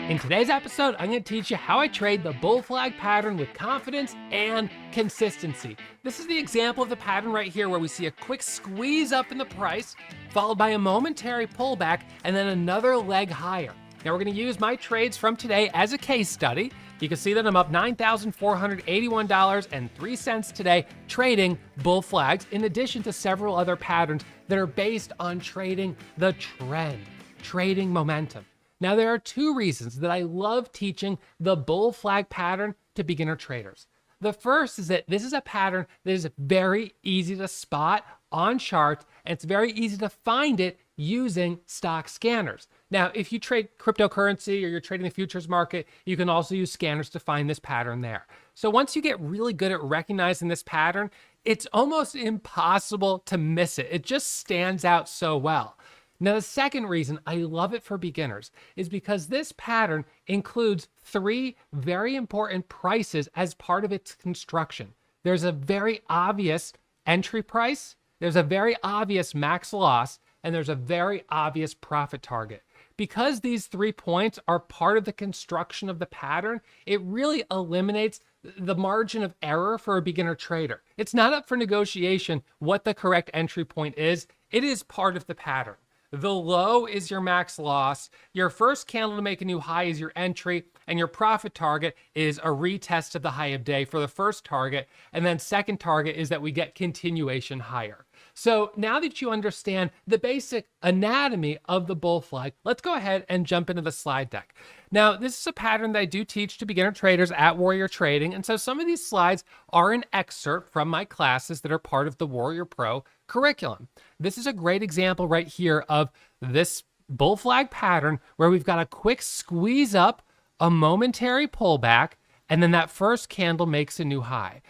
In today's episode, I'm going to teach you how I trade the bull flag pattern with confidence and consistency. This is the example of the pattern right here where we see a quick squeeze up in the price, followed by a momentary pullback, and then another leg higher. Now we're going to use my trades from today as a case study. You can see that I'm up $9,481.03 today trading bull flags, in addition to several other patterns that are based on trading the trend, trading momentum. Now, there are two reasons that I love teaching the bull flag pattern to beginner traders. The first is that this is a pattern that is very easy to spot on charts, and it's very easy to find it using stock scanners. Now, if you trade cryptocurrency or you're trading the futures market, you can also use scanners to find this pattern there. So once you get really good at recognizing this pattern, it's almost impossible to miss it. It just stands out so well. Now, the second reason I love it for beginners is because this pattern includes three very important prices as part of its construction. There's a very obvious entry price, there's a very obvious max loss, and there's a very obvious profit target. Because these 3 points are part of the construction of the pattern, it really eliminates the margin of error for a beginner trader. It's not up for negotiation what the correct entry point is. It is part of the pattern. The low is your max loss. Your first candle to make a new high is your entry, and your profit target is a retest of the high of day for the first target. And then second target is that we get continuation higher. So now that you understand the basic anatomy of the bull flag, let's go ahead and jump into the slide deck. Now, this is a pattern that I do teach to beginner traders at Warrior Trading. And so some of these slides are an excerpt from my classes that are part of the Warrior Pro curriculum. This is a great example right here of this bull flag pattern where we've got a quick squeeze up, a momentary pullback, and then that first candle makes a new high.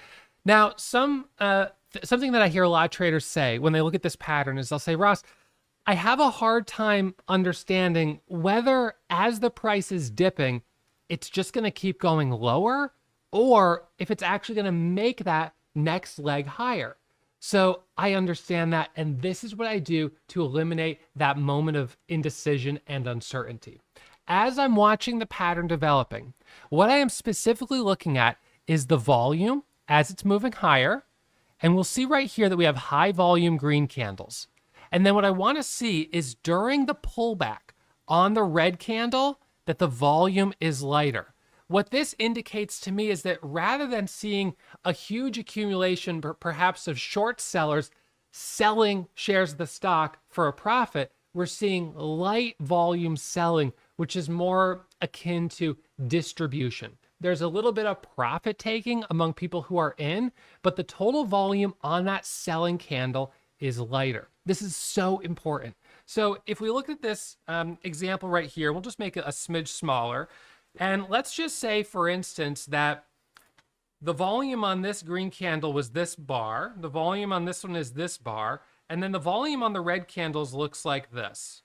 Now, something that I hear a lot of traders say when they look at this pattern is they'll say, Ross, I have a hard time understanding whether as the price is dipping, it's just going to keep going lower, or if it's actually going to make that next leg higher. So I understand that, and this is what I do to eliminate that moment of indecision and uncertainty. As I'm watching the pattern developing, what I am specifically looking at is the volume as it's moving higher. And we'll see right here that we have high volume green candles. And then what I want to see is during the pullback on the red candle that the volume is lighter. What this indicates to me is that rather than seeing a huge accumulation perhaps of short sellers selling shares of the stock for a profit, we're seeing light volume selling, which is more akin to distribution. There's a little bit of profit taking among people who are in, but the total volume on that selling candle is lighter. This is so important. So if we look at this example right here, we'll just make it a smidge smaller. And let's just say, for instance, that the volume on this green candle was this bar, the volume on this one is this bar, and then the volume on the red candles looks like this.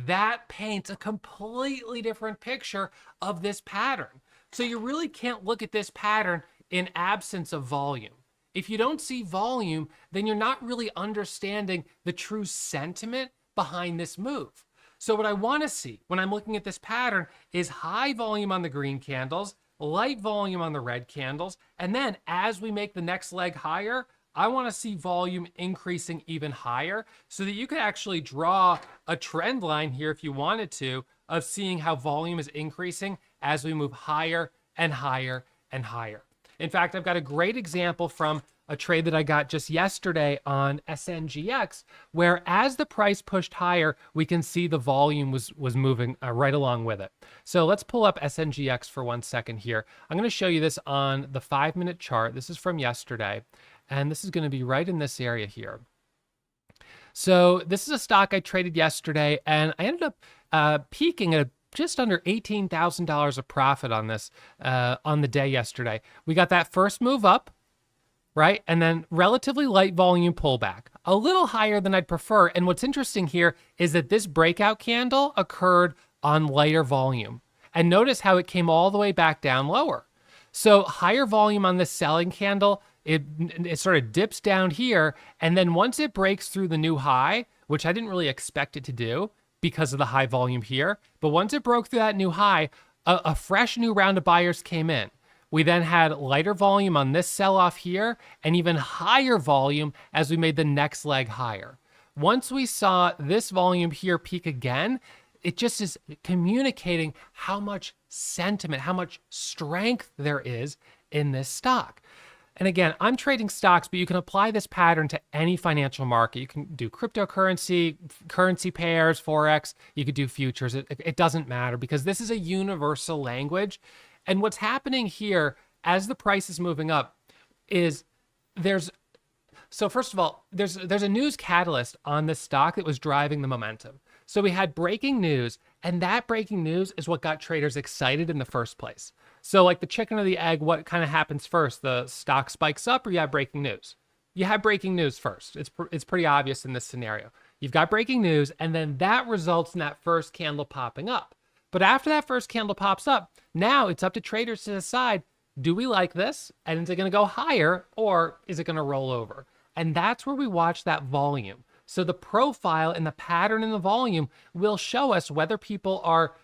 That paints a completely different picture of this pattern. So you really can't look at this pattern in absence of volume. If you don't see volume, then you're not really understanding the true sentiment behind this move. So what I want to see when I'm looking at this pattern is high volume on the green candles, light volume on the red candles, and then as we make the next leg higher, I want to see volume increasing even higher so that you could actually draw a trend line here if you wanted to of seeing how volume is increasing as we move higher and higher and higher. In fact, I've got a great example from a trade that I got just yesterday on SNGX, where as the price pushed higher, we can see the volume was moving right along with it. So let's pull up SNGX for 1 second here. I'm going to show you this on the 5-minute chart. This is from yesterday, and this is going to be right in this area here. So this is a stock I traded yesterday, and I ended up peaking at just under $18,000 of profit on this on the day yesterday. We got that first move up, right? And then relatively light volume pullback, a little higher than I'd prefer. And what's interesting here is that this breakout candle occurred on lighter volume. And notice how it came all the way back down lower. So higher volume on this selling candle, it sort of dips down here. And then once it breaks through the new high, which I didn't really expect it to do, because of the high volume here. But once it broke through that new high, a fresh new round of buyers came in. We then had lighter volume on this sell-off here and even higher volume as we made the next leg higher. Once we saw this volume here peak again, it just is communicating how much sentiment, how much strength there is in this stock. And again, I'm trading stocks, but you can apply this pattern to any financial market. You can do cryptocurrency, currency pairs, Forex, you could do futures. It doesn't matter because this is a universal language. And what's happening here as the price is moving up is so first of all, there's a news catalyst on this stock that was driving the momentum. So we had breaking news, and that breaking news is what got traders excited in the first place. So like the chicken or the egg, what kind of happens first? The stock spikes up or you have breaking news? You have breaking news first. It's pretty obvious in this scenario. You've got breaking news, and then that results in that first candle popping up. But after that first candle pops up, now it's up to traders to decide, do we like this? And is it going to go higher or is it going to roll over? And that's where we watch that volume. So the profile and the pattern in the volume will show us whether people are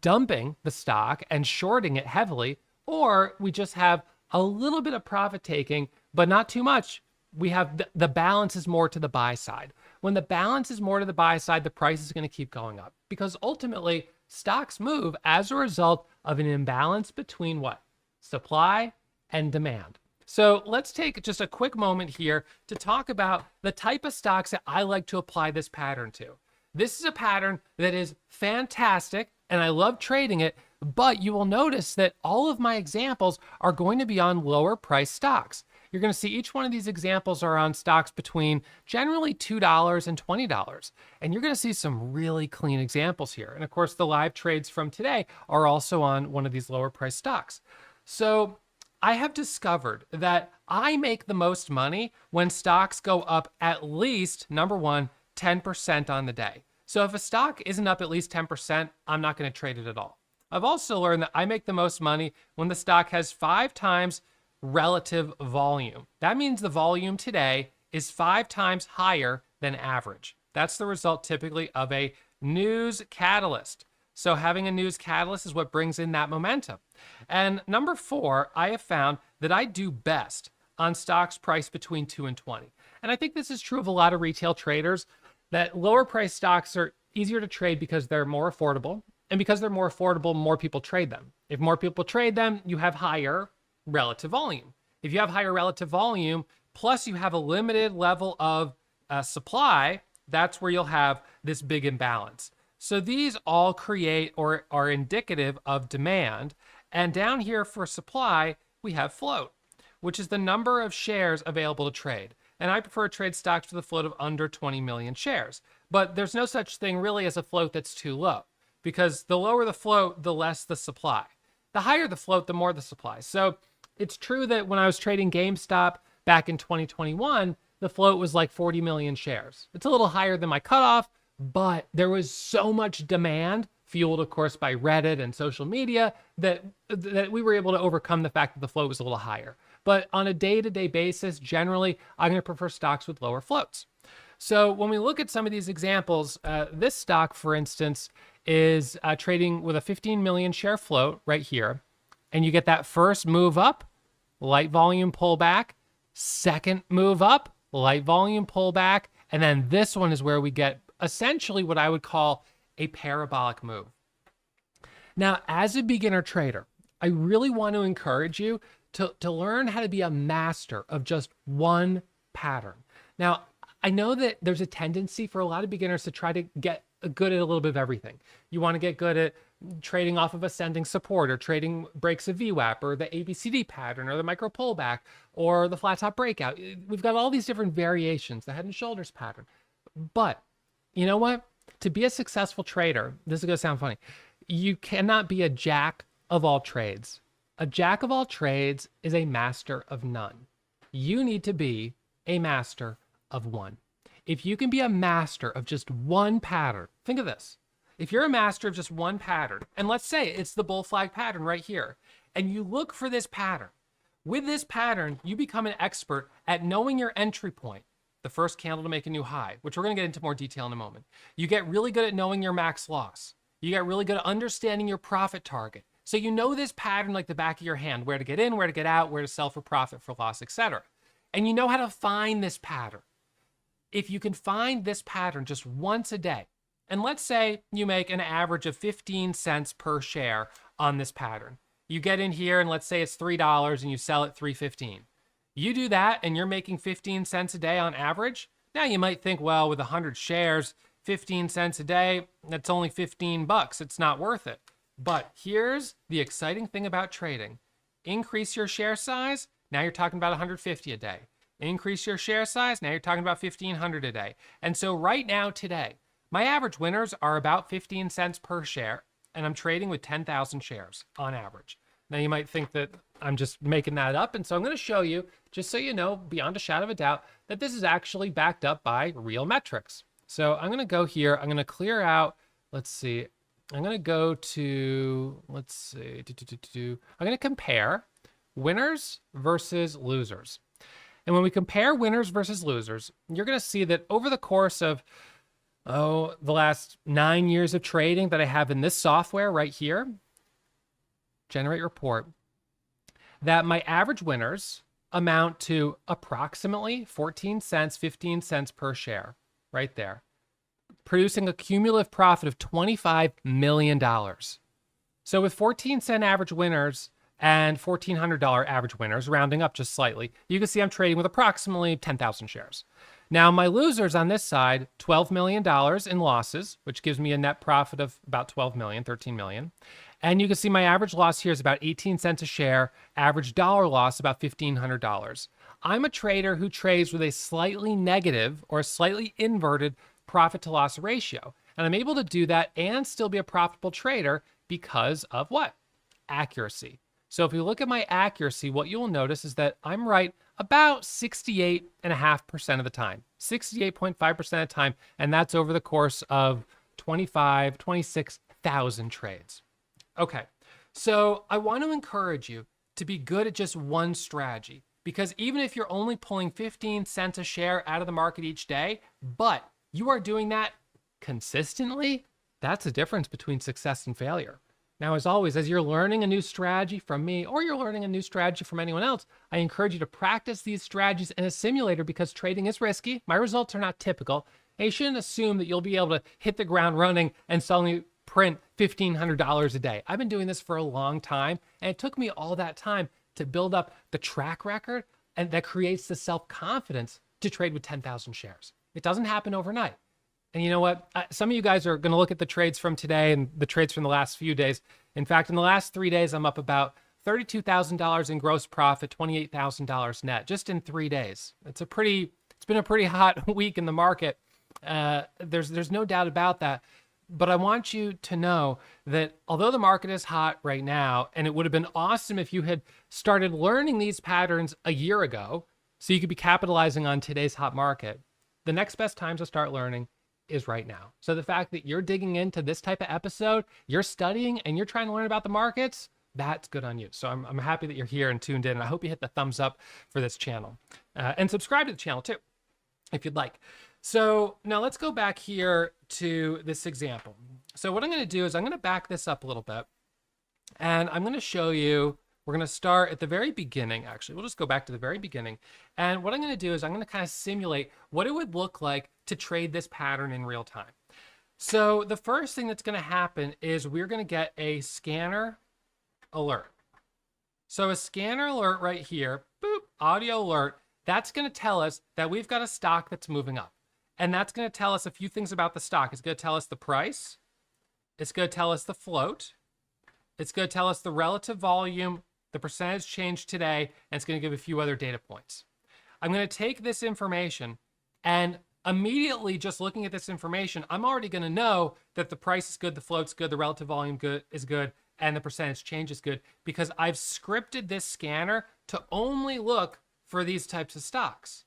dumping the stock and shorting it heavily, or we just have a little bit of profit taking, but not too much. We have the balance is more to the buy side. When the balance is more to the buy side, the price is going to keep going up because ultimately stocks move as a result of an imbalance between what? Supply and demand. So let's take just a quick moment here to talk about the type of stocks that I like to apply this pattern to. This is a pattern that is fantastic and I love trading it, but you will notice that all of my examples are going to be on lower price stocks. You're going to see each one of these examples are on stocks between generally $2 and $20. And you're going to see some really clean examples here. And of course, the live trades from today are also on one of these lower price stocks. So I have discovered that I make the most money when stocks go up at least, number one, 10% on the day. So if a stock isn't up at least 10%, I'm not going to trade it at all. I've also learned that I make the most money when the stock has 5 times relative volume. That means the volume today is 5 times higher than average. That's the result typically of a news catalyst. So having a news catalyst is what brings in that momentum. And number 4, I have found that I do best on stocks priced between 2 and 20. And I think this is true of a lot of retail traders, that lower price stocks are easier to trade because they're more affordable. And because they're more affordable, more people trade them. If more people trade them, you have higher relative volume. If you have higher relative volume, plus you have a limited level of supply, that's where you'll have this big imbalance. So these all create or are indicative of demand. And down here for supply, we have float, which is the number of shares available to trade. And I prefer to trade stocks with a float of under 20 million shares. But there's no such thing really as a float that's too low, because the lower the float, the less the supply. The higher the float, the more the supply. So it's true that when I was trading GameStop back in 2021, the float was like 40 million shares. It's a little higher than my cutoff, but there was so much demand, fueled, of course, by Reddit and social media, that we were able to overcome the fact that the float was a little higher. But on a day-to-day basis, generally, I'm going to prefer stocks with lower floats. So when we look at some of these examples, this stock, for instance, is trading with a 15 million share float right here. And you get that first move up, light volume pullback, second move up, light volume pullback, and then this one is where we get essentially what I would call a parabolic move. Now, as a beginner trader, I really want to encourage you to learn how to be a master of just one pattern. Now, I know that there's a tendency for a lot of beginners to try to get good at a little bit of everything. You want to get good at trading off of ascending support, or trading breaks of VWAP, or the ABCD pattern, or the micro pullback, or the flat top breakout. We've got all these different variations, the head and shoulders pattern. But you know what? To be a successful trader, this is going to sound funny, you cannot be a jack of all trades. A jack of all trades is a master of none. You need to be a master of one. If you can be a master of just one pattern, think of this. If you're a master of just one pattern, and let's say it's the bull flag pattern right here, and you look for this pattern, with this pattern, you become an expert at knowing your entry point the first candle to make a new high, which we're going to get into more detail in a moment. You get really good at knowing your max loss. You get really good at understanding your profit target. So you know this pattern like the back of your hand, where to get in, where to get out, where to sell for profit, for loss, etc. And you know how to find this pattern. If you can find this pattern just once a day, and let's say you make an average of 15 cents per share on this pattern. You get in here and let's say it's $3 and you sell at $3.15. You do that and you're making 15 cents a day on average. Now you might think, well, with 100 shares, 15 cents a day, that's only 15 bucks. It's not worth it. But here's the exciting thing about trading. Increase your share size, now you're talking about 150 a day. Increase your share size, now you're talking about 1,500 a day. And so right now, today, my average winners are about 15 cents per share, and I'm trading with 10,000 shares on average. Now you might think that I'm just making that up, and so I'm going to show you, just so you know, beyond a shadow of a doubt, that this is actually backed up by real metrics. So I'm going to go here, I'm going to clear out, let's see, I'm going to go to, let's see, I'm going to compare winners versus losers. And when we compare winners versus losers, you're going to see that over the course of, the last 9 years of trading that I have in this software right here, generate report, that my average winners amount to approximately 14 cents, 15 cents per share, right there, producing a cumulative profit of $25 million. So with 14-cent average winners and $1,400 average winners, rounding up just slightly, you can see I'm trading with approximately 10,000 shares. Now, my losers on this side, $12 million in losses, which gives me a net profit of about 12 million, 13 million. And you can see my average loss here is about 18 cents a share, average dollar loss about $1,500. I'm a trader who trades with a slightly negative or slightly inverted profit to loss ratio. And I'm able to do that and still be a profitable trader because of what? Accuracy. So if you look at my accuracy, what you will notice is that I'm right about 68.5% of the time, 68.5% of the time. And that's over the course of 26,000 trades. Okay, so I want to encourage you to be good at just one strategy, because even if you're only pulling 15 cents a share out of the market each day, but you are doing that consistently, that's the difference between success and failure. Now, as always, as you're learning a new strategy from me, or you're learning a new strategy from anyone else, I encourage you to practice these strategies in a simulator, because trading is risky. My results are not typical. And you shouldn't assume that you'll be able to hit the ground running and suddenly print $1,500 a day. I've been doing this for a long time, and it took me all that time to build up the track record, and that creates the self-confidence to trade with 10,000 shares. It doesn't happen overnight. And you know what? Some of you guys are going to look at the trades from today and the trades from the last few days. In fact, in the last 3 days, I'm up about $32,000 in gross profit, $28,000 net, just in 3 days. It's been a pretty hot week in the market. There's no doubt about that. But I want you to know that although the market is hot right now, and it would have been awesome if you had started learning these patterns a year ago, so you could be capitalizing on today's hot market, the next best time to start learning is right now. So the fact that you're digging into this type of episode, you're studying and you're trying to learn about the markets, that's good on you. So I'm happy that you're here and tuned in. And I hope you hit the thumbs up for this channel and subscribe to the channel too, if you'd like. So now let's go back here to this example. So what I'm going to do is I'm going to back this up a little bit, and I'm going to show you, we're going to start at the very beginning. Actually, we'll just go back to the very beginning. And what I'm going to do is I'm going to kind of simulate what it would look like to trade this pattern in real time. So the first thing that's going to happen is we're going to get a scanner alert. So a scanner alert right here, boop, audio alert, that's going to tell us that we've got a stock that's moving up. And that's going to tell us a few things about the stock. It's going to tell us the price. It's going to tell us the float. It's going to tell us the relative volume, the percentage change today, and it's going to give a few other data points. I'm going to take this information, and immediately just looking at this information, I'm already going to know that the price is good, the float's good, the relative volume is good, and the percentage change is good, because I've scripted this scanner to only look for these types of stocks.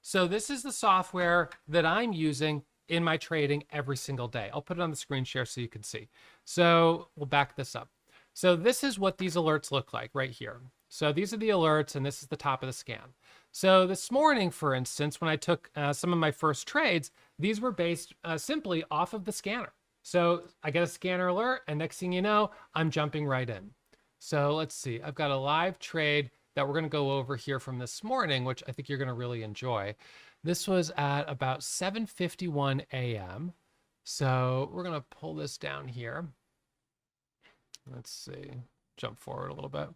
So this is the software that I'm using in my trading every single day. I'll put it on the screen share so you can see. So we'll back this up. So this is what these alerts look like right here. So these are the alerts, and this is the top of the scan. So this morning, for instance, when I took some of my first trades, these were based simply off of the scanner. So I get a scanner alert, and next thing you know, I'm jumping right in. So let's see, I've got a live trade that we're going to go over here from this morning, which I think you're going to really enjoy. This was at about 7:51 a.m. So we're going to pull this down here. Let's see, jump forward a little bit.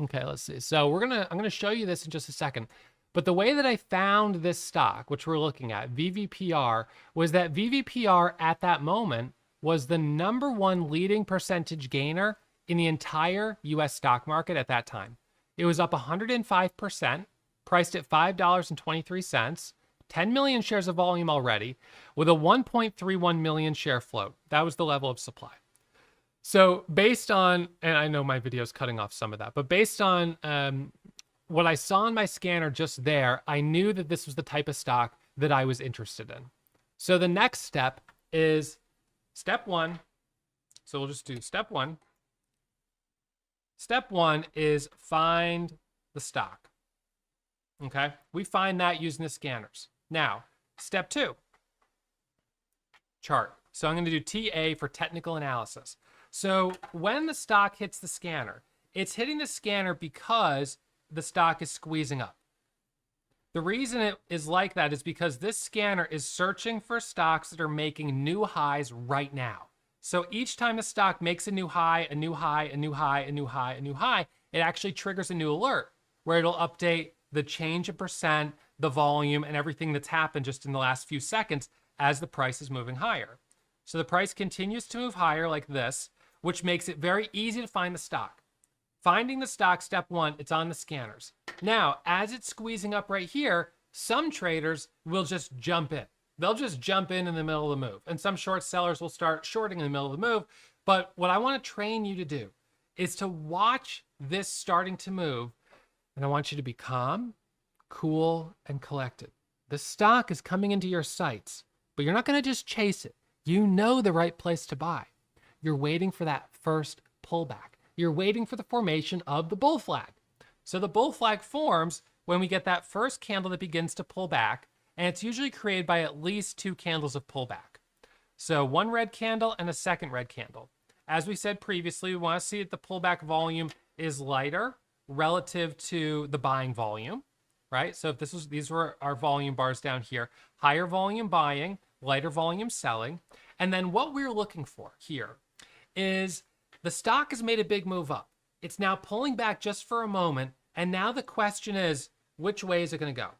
Okay, let's see. So I'm going to show you this in just a second. But the way that I found this stock, which we're looking at, VVPR, was that VVPR at that moment was the #1 leading percentage gainer in the entire US stock market at that time. It was up 105%, priced at $5.23, 10 million shares of volume already, with a 1.31 million share float. That was the level of supply. So based on, and I know my video is cutting off some of that, but based on what I saw on my scanner just there, I knew that this was the type of stock that I was interested in. So the next step is step one. So we'll just do step one. Step one is find the stock. Okay, we find that using the scanners. Now, step two, chart. So I'm going to do TA for technical analysis. So when the stock hits the scanner, it's hitting the scanner because the stock is squeezing up. The reason it is like that is because this scanner is searching for stocks that are making new highs right now. So each time a stock makes a new high, a new high, a new high, a new high, a new high, it actually triggers a new alert where it'll update the change of percent, the volume, and everything that's happened just in the last few seconds as the price is moving higher. So the price continues to move higher like this, which makes it very easy to find the stock. Finding the stock, step one, it's on the scanners. Now, as it's squeezing up right here, some traders will just jump in. They'll just jump in the middle of the move. And some short sellers will start shorting in the middle of the move. But what I want to train you to do is to watch this starting to move. And I want you to be calm, cool, and collected. The stock is coming into your sights, but you're not going to just chase it. You know the right place to buy. You're waiting for that first pullback. You're waiting for the formation of the bull flag. So the bull flag forms when we get that first candle that begins to pull back, and it's usually created by at least 2 candles of pullback. So one red candle and a second red candle. As we said previously, we want to see that the pullback volume is lighter relative to the buying volume, right? So if these were our volume bars down here, higher volume buying, lighter volume selling. And then what we're looking for here is the stock has made a big move up. It's now pulling back just for a moment. And now the question is, which way is it going to go?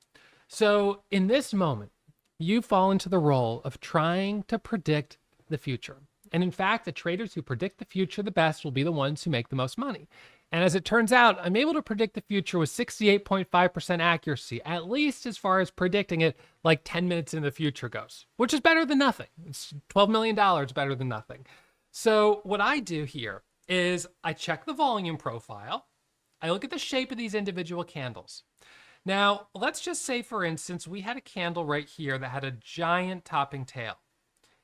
So in this moment, you fall into the role of trying to predict the future. And in fact, the traders who predict the future the best will be the ones who make the most money. And as it turns out, I'm able to predict the future with 68.5% accuracy, at least as far as predicting it like 10 minutes in the future goes, which is better than nothing. It's $12 million better than nothing. So what I do here is I check the volume profile. I look at the shape of these individual candles. Now, let's just say, for instance, we had a candle right here that had a giant topping tail.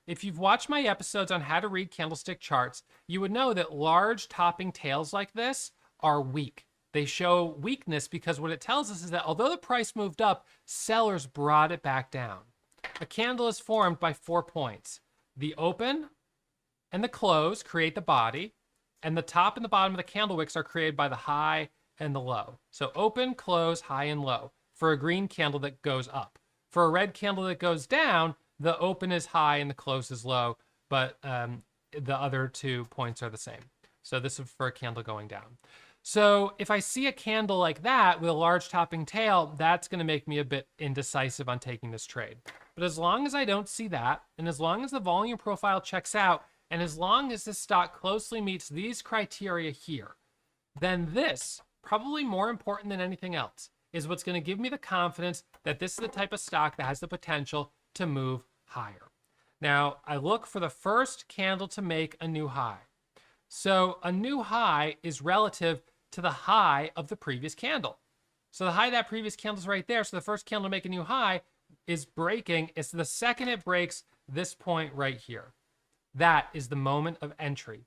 If you've watched my episodes on how to read candlestick charts, you would know that large topping tails like this are weak. They show weakness because what it tells us is that although the price moved up, sellers brought it back down. A candle is formed by 4 points. The open and the close create the body, and the top and the bottom of the candle wicks are created by the high and the low. So open, close, high, and low for a green candle that goes up. For a red candle that goes down, the open is high and the close is low, but the other 2 points are the same. So this is for a candle going down. So if I see a candle like that with a large topping tail, that's going to make me a bit indecisive on taking this trade. But as long as I don't see that, and as long as the volume profile checks out, and as long as this stock closely meets these criteria here, then this, probably more important than anything else, is what's going to give me the confidence that this is the type of stock that has the potential to move higher. Now, I look for the first candle to make a new high. So a new high is relative to the high of the previous candle. So the high of that previous candle is right there. So the first candle to make a new high is breaking. It's the second it breaks this point right here. That is the moment of entry.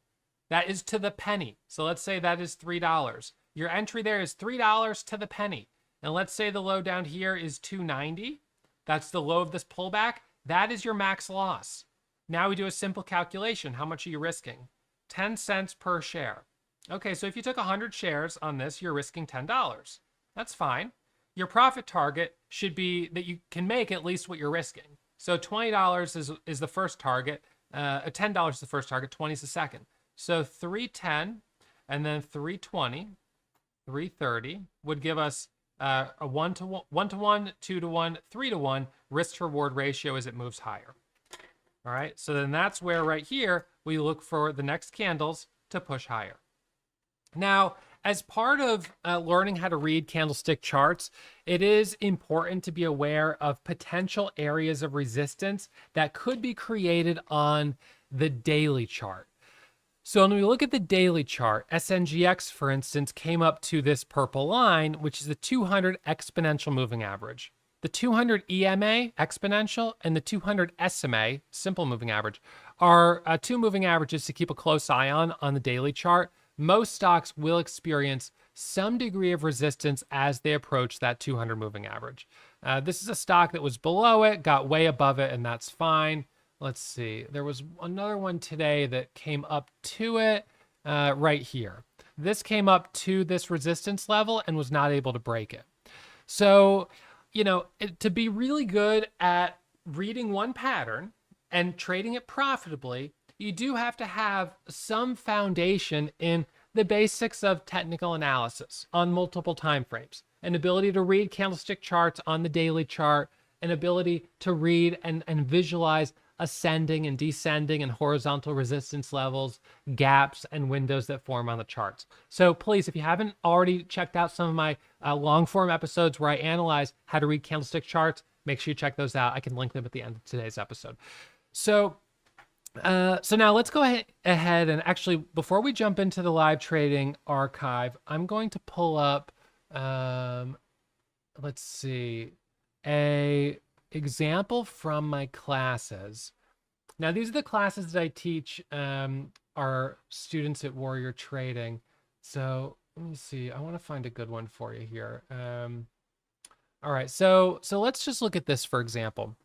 That is to the penny. So let's say that is $3. Your entry there is $3 to the penny. And let's say the low down here is 290. That's the low of this pullback. That is your max loss. Now we do a simple calculation. How much are you risking? 10 cents per share. Okay, so if you took 100 shares on this, you're risking $10. That's fine. Your profit target should be that you can make at least what you're risking. So $20 is the first target. $10 is the first target, 20 is the second. So 310 and then 320, 330 would give us a 1-to-1, 1-to-1, 2-to-1, 3-to-1 risk to reward ratio as it moves higher. All right, so then that's where right here we look for the next candles to push higher. Now, as part of learning how to read candlestick charts, it is important to be aware of potential areas of resistance that could be created on the daily chart. So when we look at the daily chart, SNGX, for instance, came up to this purple line, which is the 200 exponential moving average. The 200 EMA exponential and the 200 SMA simple moving average are two moving averages to keep a close eye on the daily chart. Most stocks will experience some degree of resistance as they approach that 200 moving average. This is a stock that was below it, got way above it, and that's fine. Let's see. There was another one today that came up to it right here. This came up to this resistance level and was not able to break it. So, you know, to be really good at reading one pattern and trading it profitably, you do have to have some foundation in the basics of technical analysis on multiple time frames, an ability to read candlestick charts on the daily chart, an ability to read and visualize ascending and descending and horizontal resistance levels, gaps, and windows that form on the charts. So please, if you haven't already checked out some of my long form episodes where I analyze how to read candlestick charts, make sure you check those out. I can link them at the end of today's episode. So now let's go ahead and actually, before we jump into the live trading archive, I'm going to pull up, let's see, a example from my classes. Now, these are the classes that I teach our students at Warrior Trading. So let me see. I want to find a good one for you here. All right. So let's just look at this, for example.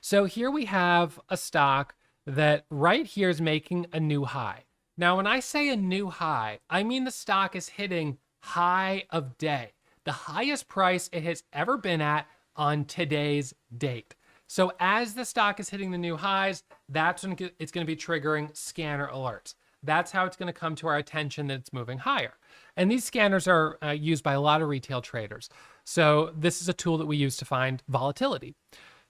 So here we have a stock that right here is making a new high. Now, when I say a new high, I mean the stock is hitting high of day, the highest price it has ever been at on today's date. So as the stock is hitting the new highs, that's when it's going to be triggering scanner alerts. That's how it's going to come to our attention that it's moving higher. And these scanners are used by a lot of retail traders. So this is a tool that we use to find volatility.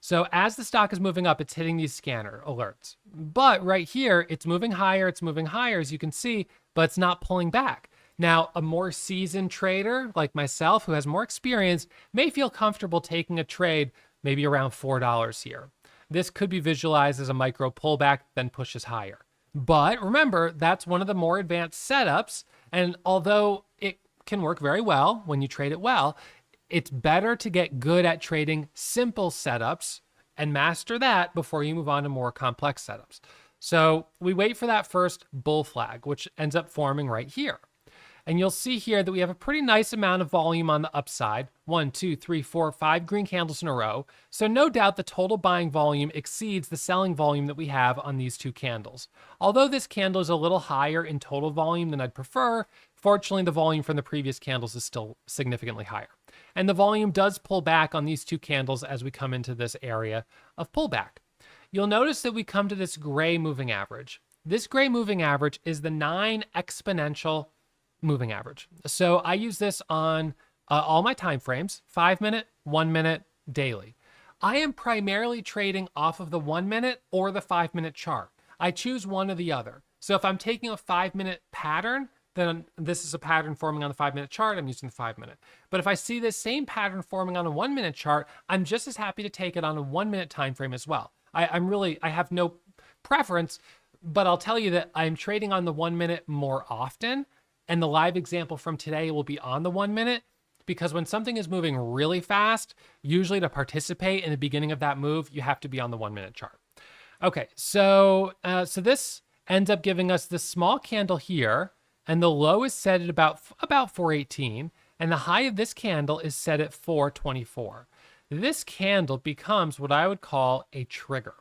So as the stock is moving up, it's hitting these scanner alerts. But right here, it's moving higher, as you can see, but it's not pulling back. Now, a more seasoned trader like myself who has more experience may feel comfortable taking a trade maybe around $4 here. This could be visualized as a micro pullback, then pushes higher. But remember, that's one of the more advanced setups. And although it can work very well when you trade it well, it's better to get good at trading simple setups and master that before you move on to more complex setups. So we wait for that first bull flag, which ends up forming right here. And you'll see here that we have a pretty nice amount of volume on the upside. 1, 2, 3, 4, 5 green candles in a row. So no doubt the total buying volume exceeds the selling volume that we have on these two candles. Although this candle is a little higher in total volume than I'd prefer, fortunately the volume from the previous candles is still significantly higher. And the volume does pull back on these two candles as we come into this area of pullback. You'll notice that we come to this gray moving average. This gray moving average is the 9 exponential moving average. So I use this on all my time frames, 5 minute, 1 minute, daily. I am primarily trading off of the 1 minute or the 5 minute chart. I choose one or the other. So if I'm taking a 5 minute pattern, then this is a pattern forming on the 5 minute chart, I'm using the 5 minute. But if I see this same pattern forming on a 1 minute chart, I'm just as happy to take it on a 1 minute time frame as well. I have no preference, but I'll tell you that I'm trading on the 1 minute more often. And the live example from today will be on the 1 minute, because when something is moving really fast, usually to participate in the beginning of that move, you have to be on the 1 minute chart. Okay, so this ends up giving us this small candle here, and the low is set at about 418, And the high of this candle is set at 424. This candle becomes what I would call a trigger.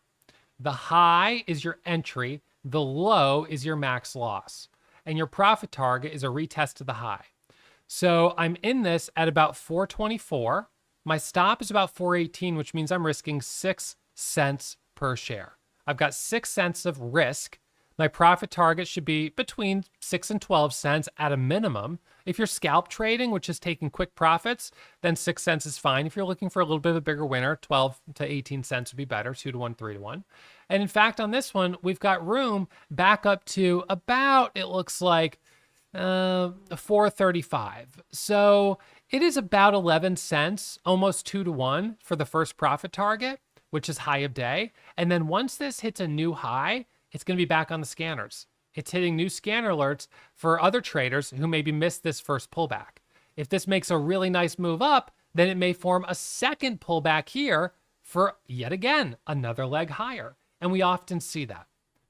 The high is your entry, the low is your max loss, and your profit target is a retest of the high. So I'm in this at about 424. My stop is about 418, which means I'm risking 6 cents per share. I've got 6 cents of risk. My profit target should be between 6 and 12 cents at a minimum. If you're scalp trading, which is taking quick profits, then 6 cents is fine. If you're looking for a little bit of a bigger winner, 12 to 18 cents would be better, 2 to 1, 3 to 1. And in fact, on this one, we've got room back up to about, it looks like, 435. So it is about 11 cents, almost 2 to 1 for the first profit target, which is high of day. And then once this hits a new high, it's going to be back on the scanners. It's hitting new scanner alerts for other traders who maybe missed this first pullback. If this makes a really nice move up, then it may form a second pullback here for, yet again, another leg higher. And we often see that.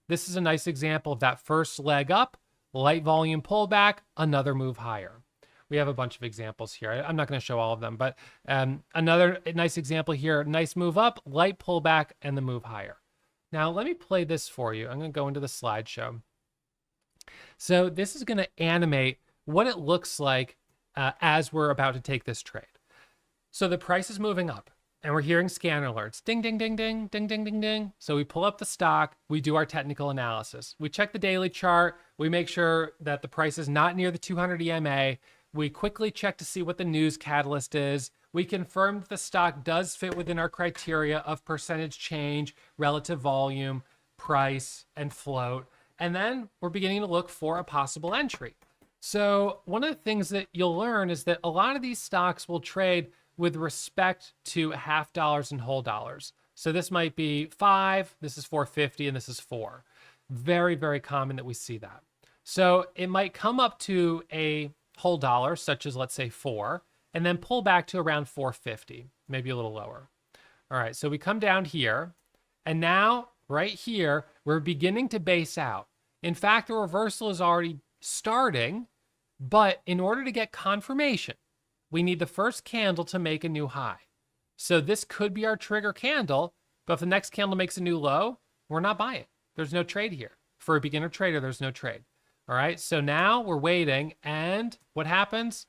This is a nice example of that first leg up, light volume pullback, another move higher. We have a bunch of examples here. I'm not going to show all of them, but another nice example here, nice move up, light pullback, and the move higher. Now, let me play this for you. I'm going to go into the slideshow. So this is going to animate what it looks like as we're about to take this trade. So the price is moving up, and we're hearing scanner alerts. Ding, ding, ding, ding, ding, ding, ding, ding. So we pull up the stock. We do our technical analysis. We check the daily chart. We make sure that the price is not near the 200 EMA. We quickly check to see what the news catalyst is. We confirm that the stock does fit within our criteria of percentage change, relative volume, price, and float. And then we're beginning to look for a possible entry. So one of the things that you'll learn is that a lot of these stocks will trade with respect to half dollars and whole dollars. So this might be 5, this is 450, and this is 4. Very, very common that we see that. So it might come up to a whole dollar, such as let's say 4, and then pull back to around 450, maybe a little lower. All right, so we come down here, and now right here, we're beginning to base out. In fact, the reversal is already starting, but in order to get confirmation, we need the first candle to make a new high. So this could be our trigger candle, but if the next candle makes a new low, we're not buying. There's no trade here. For a beginner trader, there's no trade. All right, so now we're waiting, and what happens?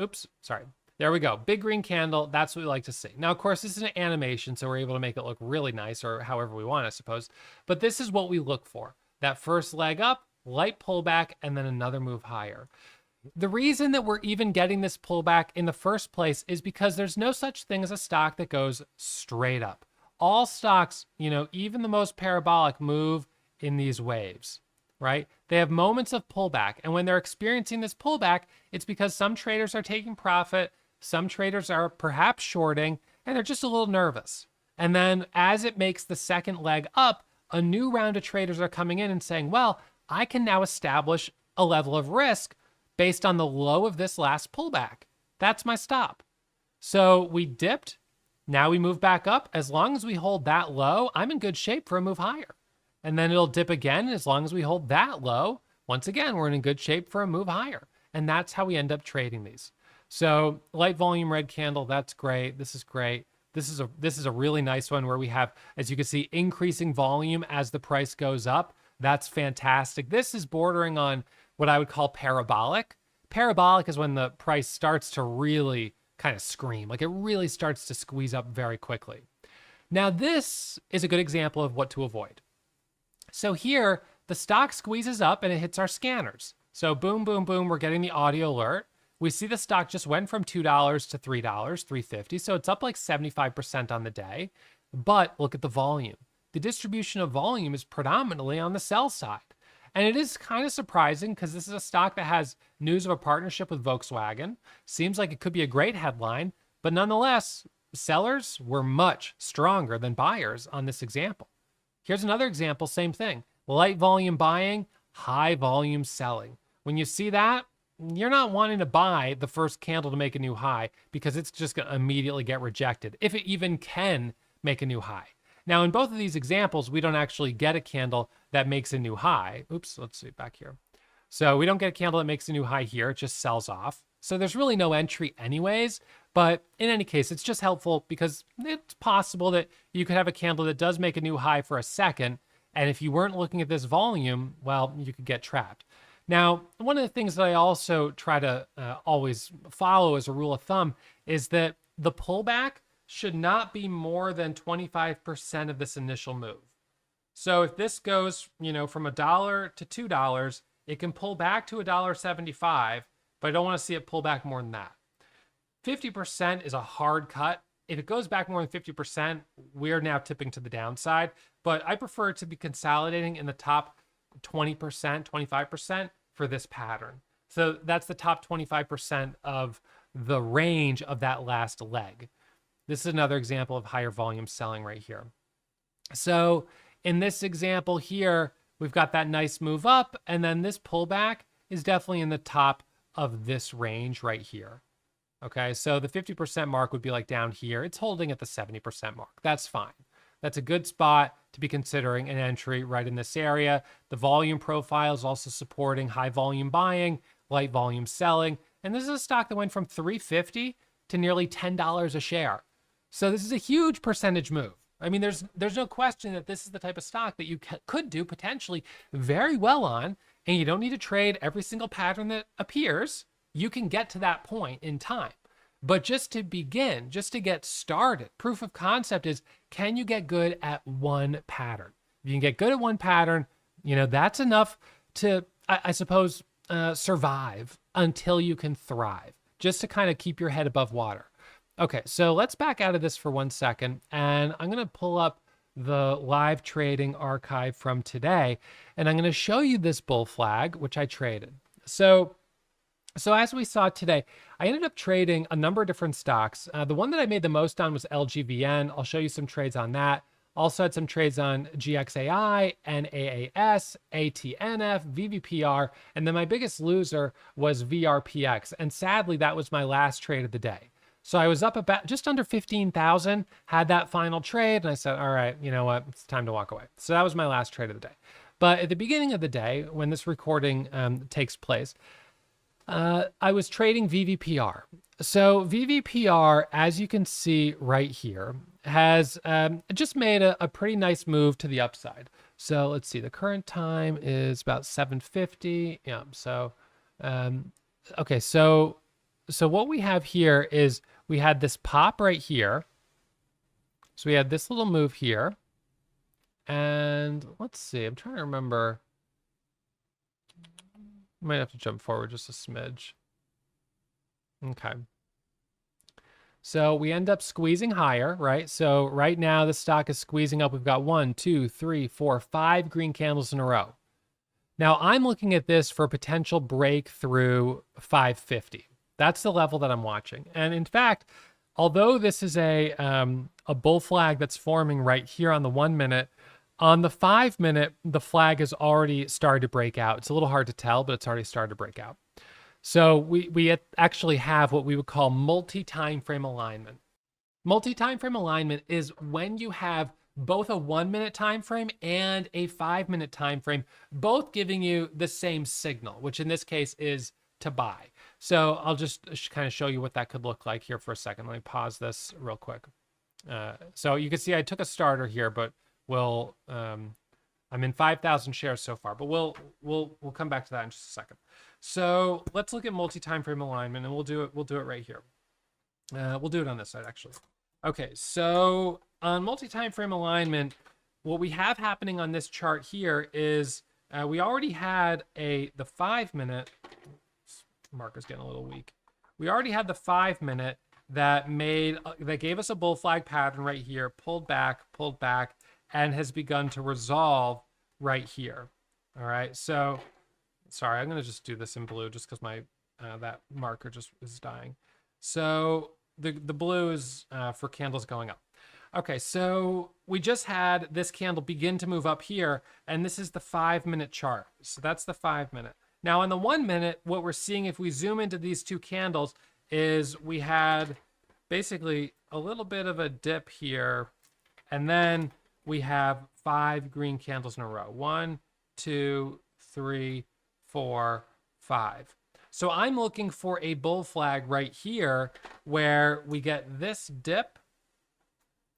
Oops, sorry. There we go. Big green candle. That's what we like to see. Now, of course, this is an animation, so we're able to make it look really nice, or however we want, I suppose. But this is what we look for. That first leg up, light pullback, and then another move higher. The reason that we're even getting this pullback in the first place is because there's no such thing as a stock that goes straight up. All stocks, even the most parabolic, move in these waves. Right? They have moments of pullback. And when they're experiencing this pullback, it's because some traders are taking profit, some traders are perhaps shorting, and they're just a little nervous. And then as it makes the second leg up, a new round of traders are coming in and saying, well, I can now establish a level of risk based on the low of this last pullback. That's my stop. So we dipped. Now we move back up. As long as we hold that low, I'm in good shape for a move higher. And then it'll dip again. As long as we hold that low, once again, we're in good shape for a move higher. And that's how we end up trading these. So light volume red candle, that's great. This is great. This is a really nice one where we have, as you can see, increasing volume as the price goes up. That's fantastic. This is bordering on what I would call parabolic. Parabolic is when the price starts to really kind of scream, like it really starts to squeeze up very quickly. Now, this is a good example of what to avoid. So here, the stock squeezes up and it hits our scanners. So boom, boom, boom, we're getting the audio alert. We see the stock just went from $2 to $3, $3.50. So it's up like 75% on the day. But look at the volume. The distribution of volume is predominantly on the sell side. And it is kind of surprising because this is a stock that has news of a partnership with Volkswagen. Seems like it could be a great headline, but nonetheless, sellers were much stronger than buyers on this example. Here's another example, same thing. Light volume buying, high volume selling. When you see that, you're not wanting to buy the first candle to make a new high because it's just going to immediately get rejected, if it even can make a new high. Now, in both of these examples, we don't actually get a candle that makes a new high. Oops, let's see back here. So we don't get a candle that makes a new high here. It just sells off. So there's really no entry anyways. But in any case, it's just helpful because it's possible that you could have a candle that does make a new high for a second. And if you weren't looking at this volume, well, you could get trapped. Now, one of the things that I also try to always follow as a rule of thumb is that the pullback should not be more than 25% of this initial move. So if this goes, from $1 to $2, it can pull back to $1.75, but I don't want to see it pull back more than that. 50% is a hard cut. If it goes back more than 50%, we're now tipping to the downside, but I prefer it to be consolidating in the top 20%, 25% for this pattern. So that's the top 25% of the range of that last leg. This is another example of higher volume selling right here. So in this example here, we've got that nice move up, and then this pullback is definitely in the top of this range right here. Okay, so the 50% mark would be like down here. It's holding at the 70% mark. That's fine. That's a good spot to be considering an entry right in this area. The volume profile is also supporting high volume buying, light volume selling. And this is a stock that went from $3.50 to nearly $10 a share. So this is a huge percentage move. I mean, there's no question that this is the type of stock that you could do potentially very well on, and you don't need to trade every single pattern that appears. You can get to that point in time. But just to begin, just to get started, proof of concept is, can you get good at one pattern? If you can get good at one pattern, that's enough to, I suppose, survive until you can thrive, just to kind of keep your head above water. Okay, so let's back out of this for 1 second, and I'm going to pull up the live trading archive from today, and I'm going to show you this bull flag, which I traded. So as we saw today, I ended up trading a number of different stocks. The one that I made the most on was LGVN. I'll show you some trades on that. Also had some trades on GXAI, NAAS, ATNF, VVPR, and then my biggest loser was VRPX. And sadly, that was my last trade of the day. So I was up about just under 15,000, had that final trade, and I said, all right, you know what, it's time to walk away. So that was my last trade of the day. But at the beginning of the day, when this recording takes place, I was trading VVPR. So VVPR, as you can see right here, has just made a pretty nice move to the upside. So let's see, the current time is about 7:50. Yeah, so, okay, so what we have here is we had this pop right here. So we had this little move here. And let's see, I'm trying to remember. Might have to jump forward just a smidge. Okay. So we end up squeezing higher, right? So right now the stock is squeezing up. We've got 1, 2, 3, 4, 5 green candles in a row. Now I'm looking at this for a potential breakthrough 550. That's the level that I'm watching. And in fact, although this is a bull flag that's forming right here on the 1 minute, on the 5 minute, the flag has already started to break out. It's a little hard to tell, but it's already started to break out. So we actually have what we would call multi-time frame alignment. Multi-time frame alignment is when you have both a 1 minute time frame and a 5 minute time frame, both giving you the same signal, which in this case is to buy. So I'll just kind of show you what that could look like here for a second. Let me pause this real quick. So you can see I took a starter here, but I'm in 5,000 shares so far, but we'll come back to that in just a second. So let's look at multi-time frame alignment, and we'll do it right here. We'll do it on this side actually. Okay, so on multi-time frame alignment, what we have happening on this chart here is we already had the 5 minute. Marker's getting a little weak. We already had the 5 minute that gave us a bull flag pattern right here, pulled back, and has begun to resolve right here. All right, so sorry, I'm gonna just do this in blue just because my that marker just is dying. So the blue is for candles going up. Okay, so we just had this candle begin to move up here, and this is the 5 minute chart. So that's the 5 minute. Now on the 1 minute, what we're seeing if we zoom into these two candles is we had basically a little bit of a dip here, and then we have 5 green candles in a row. 1, 2, 3, 4, 5. So I'm looking for a bull flag right here where we get this dip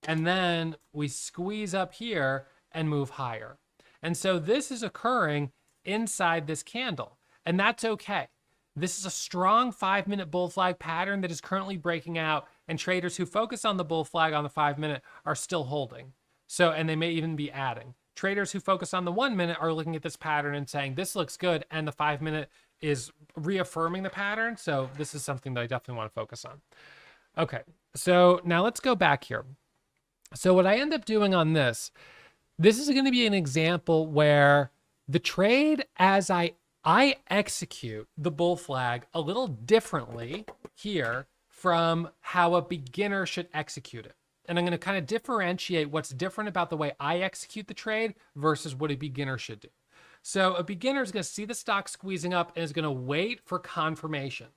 and then we squeeze up here and move higher. And so this is occurring inside this candle, and that's okay. This is a strong 5-minute bull flag pattern that is currently breaking out, and traders who focus on the bull flag on the 5-minute are still holding. So, and they may even be adding. Traders who focus on the 1-minute are looking at this pattern and saying, this looks good, and the 5-minute is reaffirming the pattern. So this is something that I definitely want to focus on. Okay, so now let's go back here. So what I end up doing on this is going to be an example where the trade, as I execute the bull flag a little differently here from how a beginner should execute it. And I'm going to kind of differentiate what's different about the way I execute the trade versus what a beginner should do. So a beginner is going to see the stock squeezing up and is going to wait for confirmation.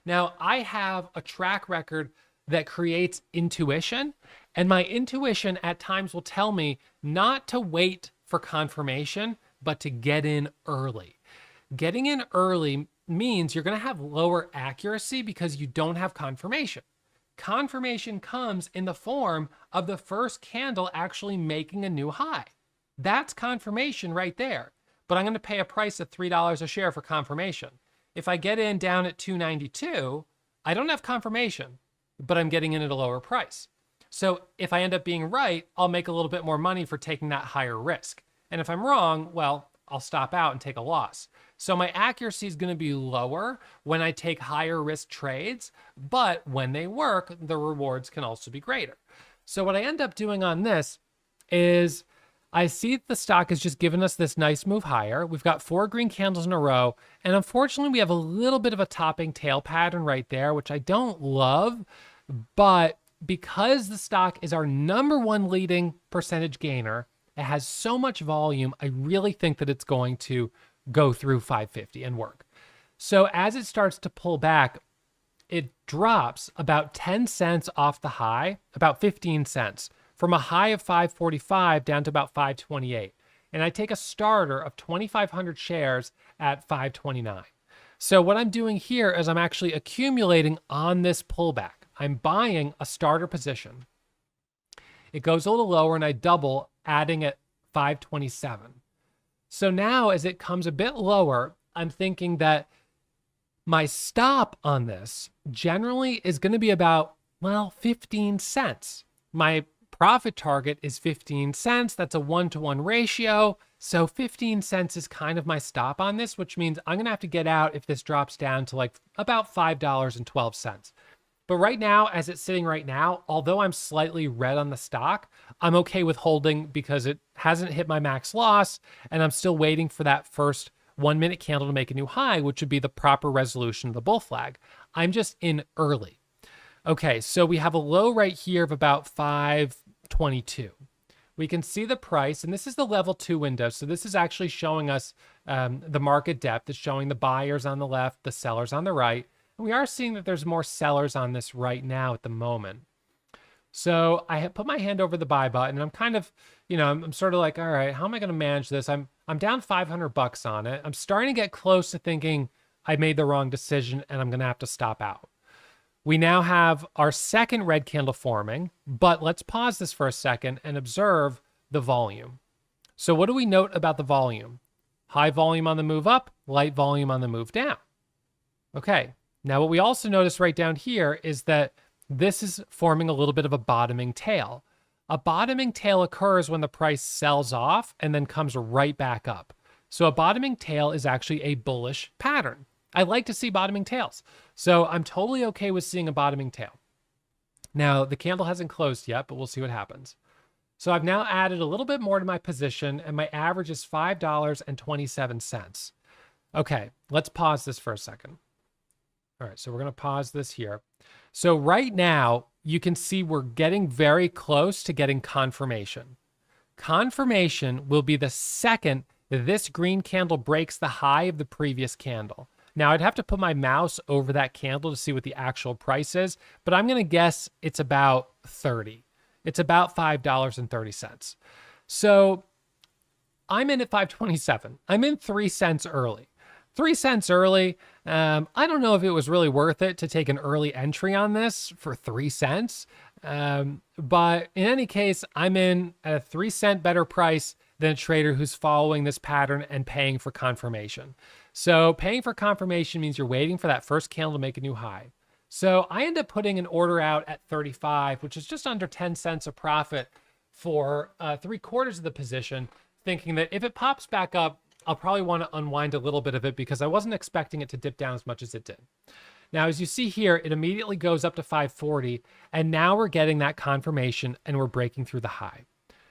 Now, I have a track record that creates intuition, and my intuition at times will tell me not to wait for confirmation, but to get in early. Getting in early means you're going to have lower accuracy because you don't have confirmation. Confirmation comes in the form of the first candle actually making a new high. That's confirmation right there. But I'm going to pay a price of $3 a share for confirmation. If I get in down at $2.92, I don't have confirmation, but I'm getting in at a lower price. So if I end up being right, I'll make a little bit more money for taking that higher risk. And if I'm wrong, well, I'll stop out and take a loss. So my accuracy is going to be lower when I take higher risk trades, but when they work, the rewards can also be greater. So what I end up doing on this is I see the stock has just given us this nice move higher. We've got 4 green candles in a row, and unfortunately we have a little bit of a topping tail pattern right there, which I don't love, but because the stock is our #1 leading percentage gainer, it has so much volume, I really think that it's going to go through 550 and work. So as it starts to pull back, it drops about 10 cents off the high, about 15 cents, from a high of 545 down to about 528. And I take a starter of 2,500 shares at 529. So what I'm doing here is I'm actually accumulating on this pullback. I'm buying a starter position. It goes a little lower and I double, adding at 527. So now as it comes a bit lower, I'm thinking that my stop on this generally is going to be about, well, 15 cents. My profit target is 15 cents. That's a 1-to-1 ratio. So 15 cents is kind of my stop on this, which means I'm going to have to get out if this drops down to like about $5.12. But right now, as it's sitting right now, although I'm slightly red on the stock, I'm okay with holding because it hasn't hit my max loss, and I'm still waiting for that first 1-minute candle to make a new high, which would be the proper resolution of the bull flag. I'm just in early. Okay, so we have a low right here of about 522. We can see the price, and this is the level 2 window. So this is actually showing us the market depth. It's showing the buyers on the left, the sellers on the right. We are seeing that there's more sellers on this right now at the moment. So I put my hand over the buy button and I'm kind of, I'm sort of like, all right, how am I going to manage this? I'm down $500 on it. I'm starting to get close to thinking I made the wrong decision and I'm going to have to stop out. We now have our second red candle forming, but let's pause this for a second and observe the volume. So what do we note about the volume? High volume on the move up, light volume on the move down. Okay. Now, what we also notice right down here is that this is forming a little bit of a bottoming tail. A bottoming tail occurs when the price sells off and then comes right back up. So a bottoming tail is actually a bullish pattern. I like to see bottoming tails. So I'm totally okay with seeing a bottoming tail. Now, the candle hasn't closed yet, but we'll see what happens. So I've now added a little bit more to my position, and my average is $5.27. Okay, let's pause this for a second. All right, so we're going to pause this here. So right now, you can see we're getting very close to getting confirmation. Confirmation will be the second this green candle breaks the high of the previous candle. Now, I'd have to put my mouse over that candle to see what the actual price is, but I'm going to guess it's about 30. It's about $5.30. So I'm in at 527. I'm in 3 cents early. 3 cents early. I don't know if it was really worth it to take an early entry on this for 3 cents. But in any case, I'm in at a 3 cent better price than a trader who's following this pattern and paying for confirmation. So paying for confirmation means you're waiting for that first candle to make a new high. So I end up putting an order out at 35, which is just under 10 cents a profit for 3/4 of the position, thinking that if it pops back up, I'll probably want to unwind a little bit of it because I wasn't expecting it to dip down as much as it did. Now, as you see here, it immediately goes up to 540, and now we're getting that confirmation and we're breaking through the high.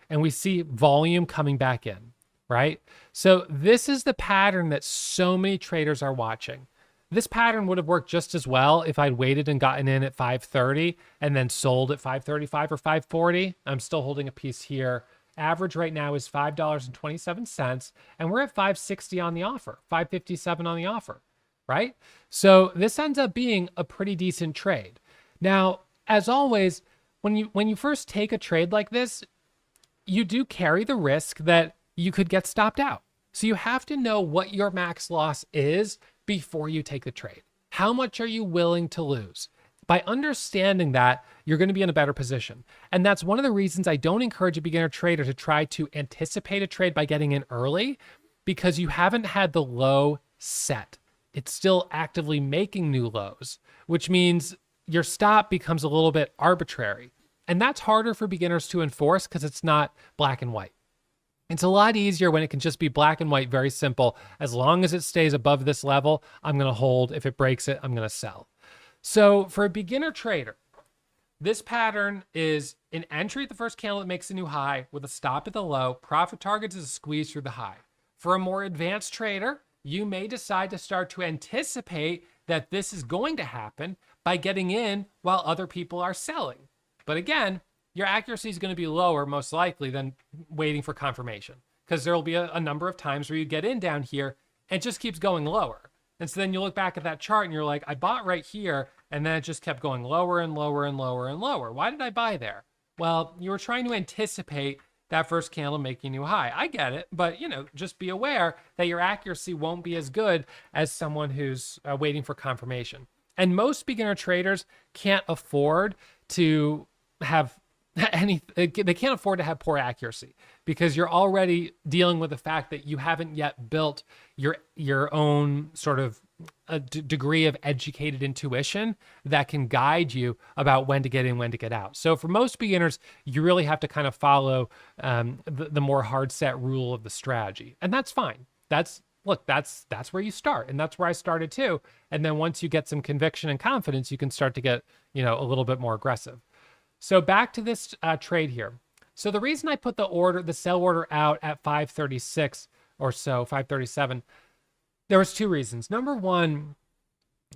And we see volume coming back in, right? So this is the pattern that so many traders are watching. This pattern would have worked just as well if I'd waited and gotten in at 530 and then sold at 535 or 540. I'm still holding a piece here. Average right now is $5.27, and we're at 560 on the offer, 557 on the offer, right? So this ends up being a pretty decent trade. Now, as always, when you first take a trade like this, you do carry the risk that you could get stopped out. So you have to know what your max loss is before you take the trade. How much are you willing to lose? By understanding that, you're going to be in a better position. And that's one of the reasons I don't encourage a beginner trader to try to anticipate a trade by getting in early, because you haven't had the low set. It's still actively making new lows, which means your stop becomes a little bit arbitrary. And that's harder for beginners to enforce because it's not black and white. It's a lot easier when it can just be black and white, very simple. As long as it stays above this level, I'm going to hold. If it breaks it, I'm going to sell. So for a beginner trader, this pattern is an entry at the first candle that makes a new high with a stop at the low. Profit targets is a squeeze through the high. For a more advanced trader, you may decide to start to anticipate that this is going to happen by getting in while other people are selling. But again, your accuracy is going to be lower, most likely, than waiting for confirmation, because there will be a number of times where you get in down here and it just keeps going lower. And so then you look back at that chart and you're like, I bought right here, and then it just kept going lower and lower and lower and lower. Why did I buy there? Well, you were trying to anticipate that first candle making a new high. I get it, but just be aware that your accuracy won't be as good as someone who's waiting for confirmation. And most beginner traders can't afford to have they can't afford to have poor accuracy, because you're already dealing with the fact that you haven't yet built your own sort of a degree of educated intuition that can guide you about when to get in, when to get out. So for most beginners, you really have to kind of follow the more hard set rule of the strategy, and that's fine. That's where you start, and that's where I started too. And then once you get some conviction and confidence, you can start to get a little bit more aggressive. So back to this trade here. So the reason I put the sell order out at 536 or so, 537, there was two reasons. Number one,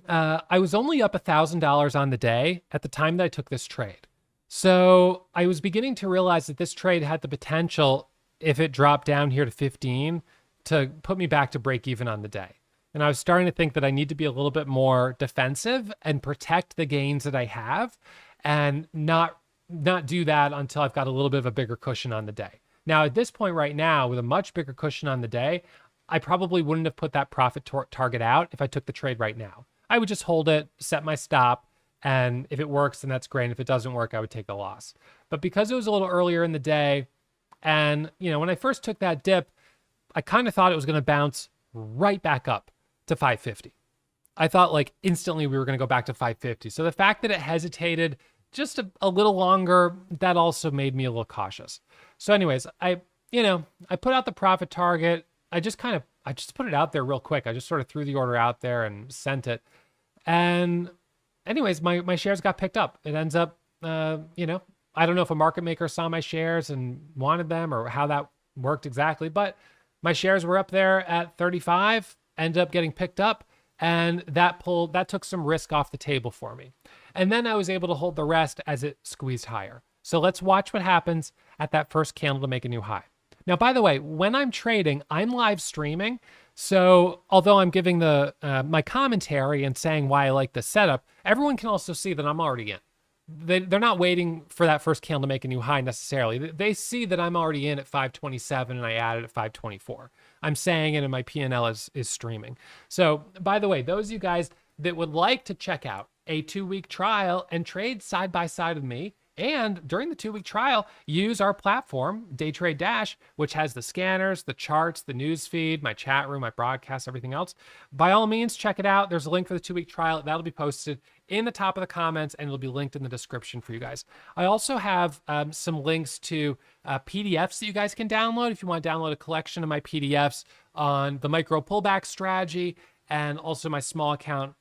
I was only up $1,000 on the day at the time that I took this trade. So I was beginning to realize that this trade had the potential, if it dropped down here to 15, to put me back to break even on the day. And I was starting to think that I need to be a little bit more defensive and protect the gains that I have, and not do that until I've got a little bit of a bigger cushion on the day. Now, at this point right now, with a much bigger cushion on the day, I probably wouldn't have put that profit target out if I took the trade right now. I would just hold it, set my stop, and if it works, then that's great. If it doesn't work, I would take a loss. But because it was a little earlier in the day, and when I first took that dip, I kind of thought it was going to bounce right back up to 550. I thought like instantly we were going to go back to 550. So the fact that it hesitated just a little longer, that also made me a little cautious. So anyways, I put out the profit target. I just put it out there real quick. I just sort of threw the order out there and sent it. And anyways, my shares got picked up. It ends up, I don't know if a market maker saw my shares and wanted them or how that worked exactly, but my shares were up there at 35, ended up getting picked up. And that took some risk off the table for me. And then I was able to hold the rest as it squeezed higher. So let's watch what happens at that first candle to make a new high. Now, by the way, when I'm trading, I'm live streaming. So although I'm giving my commentary and saying why I like the setup, everyone can also see that I'm already in. They're not waiting for that first candle to make a new high necessarily. They see that I'm already in at 527 and I added at 524. I'm saying it and my P&L is streaming. So by the way, those of you guys that would like to check out a 2-week trial and trade side by side with me, and during the 2-week trial, use our platform, Day Trade Dash, which has the scanners, the charts, the news feed, my chat room, my broadcast, everything else. By all means, check it out. There's a link for the 2-week trial. That'll be posted in the top of the comments, and it'll be linked in the description for you guys. I also have some links to PDFs that you guys can download if you want to download a collection of my PDFs on the micro pullback strategy and also my small account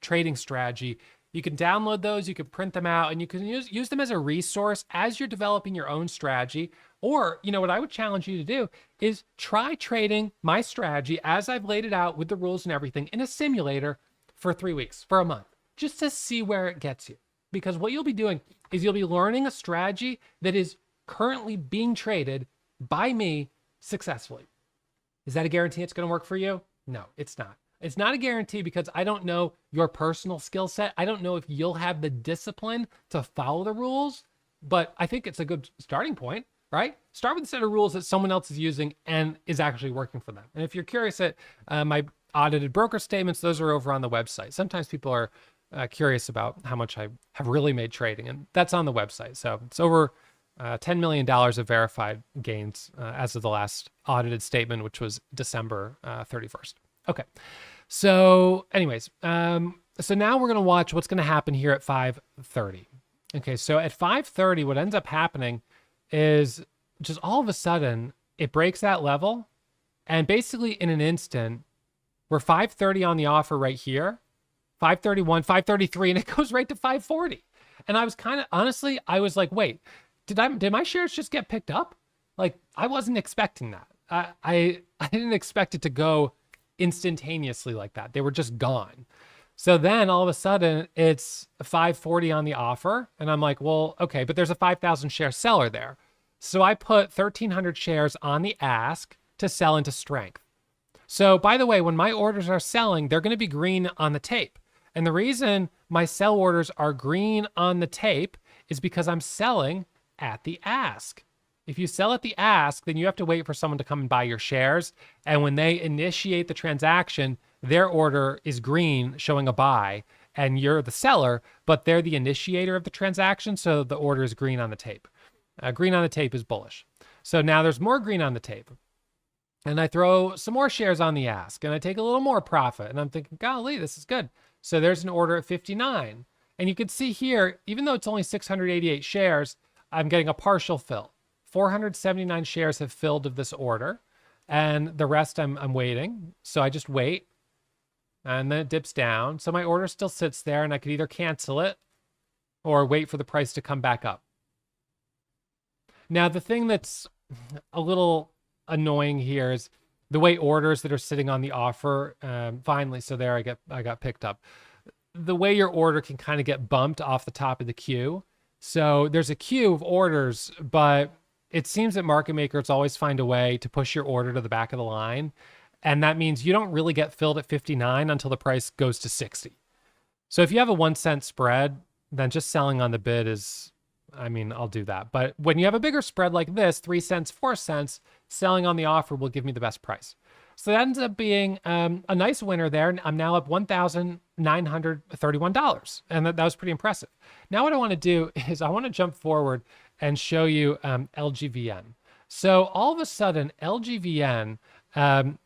trading strategy. You can download those, you can print them out, and you can use them as a resource as you're developing your own strategy. Or, what I would challenge you to do is try trading my strategy as I've laid it out with the rules and everything in a simulator for 3 weeks, for a month, just to see where it gets you. Because what you'll be doing is you'll be learning a strategy that is currently being traded by me successfully. Is that a guarantee it's going to work for you? No, it's not. It's not a guarantee because I don't know your personal skill set. I don't know if you'll have the discipline to follow the rules, but I think it's a good starting point, right? Start with a set of rules that someone else is using and is actually working for them. And if you're curious at my audited broker statements, those are over on the website. Sometimes people are curious about how much I have really made trading, and that's on the website. So it's over $10 million of verified gains as of the last audited statement, which was December 31st. Okay, so anyways, so now we're going to watch what's going to happen here at 5:30. Okay, so at 5:30, what ends up happening is just all of a sudden, it breaks that level, and basically in an instant, we're 5:30 on the offer right here, 5:31, 5:33, and it goes right to 5:40. And I was honestly, I was like, wait, did my shares just get picked up? Like, I wasn't expecting that. I didn't expect it to go instantaneously like that. They were just gone. So then all of a sudden it's 540 on the offer. And I'm like, well, okay, but there's a 5,000 share seller there. So I put 1,300 shares on the ask to sell into strength. So by the way, when my orders are selling, they're going to be green on the tape. And the reason my sell orders are green on the tape is because I'm selling at the ask. If you sell at the ask, then you have to wait for someone to come and buy your shares. And when they initiate the transaction, their order is green, showing a buy, and you're the seller, but they're the initiator of the transaction. So the order is green on the tape. Green on the tape is bullish. So now there's more green on the tape. And I throw some more shares on the ask, and I take a little more profit. And I'm thinking, golly, this is good. So there's an order at 59. And you can see here, even though it's only 688 shares, I'm getting a partial fill. 479 shares have filled of this order, and the rest I'm waiting. So I just wait, and then it dips down. So my order still sits there, and I could either cancel it or wait for the price to come back up. Now, the thing that's a little annoying here is the way orders that are sitting on the offer, finally, so there I got picked up. The way your order can kind of get bumped off the top of the queue. So there's a queue of orders, but it seems that market makers always find a way to push your order to the back of the line. And that means you don't really get filled at 59 until the price goes to 60. So if you have a 1 cent spread, then just selling on the bid is, I'll do that. But when you have a bigger spread like this, 3 cents, 4 cents, selling on the offer will give me the best price. So that ends up being a nice winner there. I'm now up $1,931. And that was pretty impressive. Now what I want to do is I want to jump forward and show you LGVN. So all of a sudden, LGVN,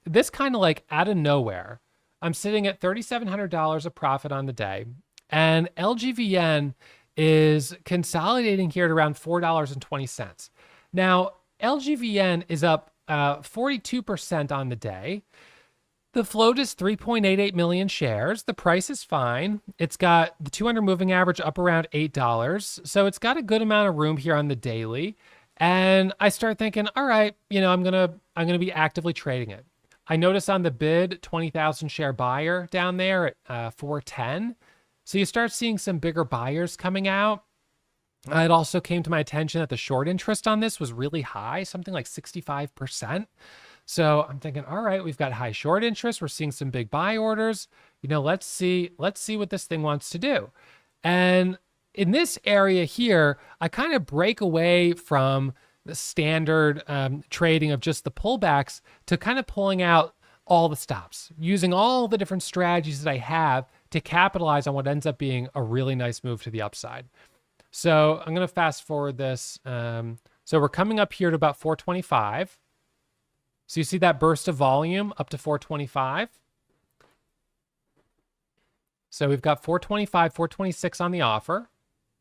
this kind of like out of nowhere, I'm sitting at $3,700 of profit on the day. And LGVN is consolidating here at around $4.20. Now, LGVN is up 42% on the day. The float is 3.88 million shares. The price is fine. It's got the 200 moving average up around $8. So it's got a good amount of room here on the daily. And I start thinking, all right, I'm going to be actively trading it. I notice on the bid, 20,000 share buyer down there at 410. So you start seeing some bigger buyers coming out. It also came to my attention that the short interest on this was really high, something like 65%. So I'm thinking, all right, we've got high short interest. We're seeing some big buy orders. Let's see what this thing wants to do. And in this area here, I kind of break away from the standard trading of just the pullbacks to kind of pulling out all the stops, using all the different strategies that I have to capitalize on what ends up being a really nice move to the upside. So I'm going to fast forward this. So we're coming up here to about 425. So you see that burst of volume up to 425. So we've got 425, 426 on the offer,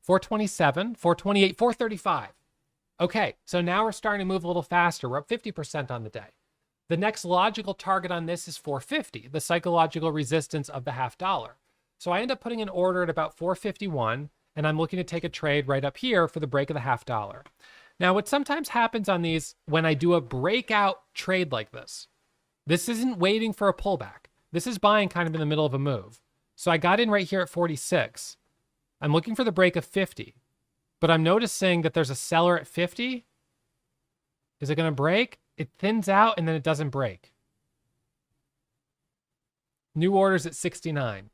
427, 428, 435. Okay, so now we're starting to move a little faster. We're up 50% on the day. The next logical target on this is 450, the psychological resistance of the $0.50. So I end up putting an order at about 451, and I'm looking to take a trade right up here for the break of the $0.50. Now, what sometimes happens on these when I do a breakout trade like this isn't waiting for a pullback. This is buying kind of in the middle of a move. So I got in right here at 46. I'm looking for the break of 50, but I'm noticing that there's a seller at 50. Is it going to break? It thins out and then it doesn't break. New orders at 69.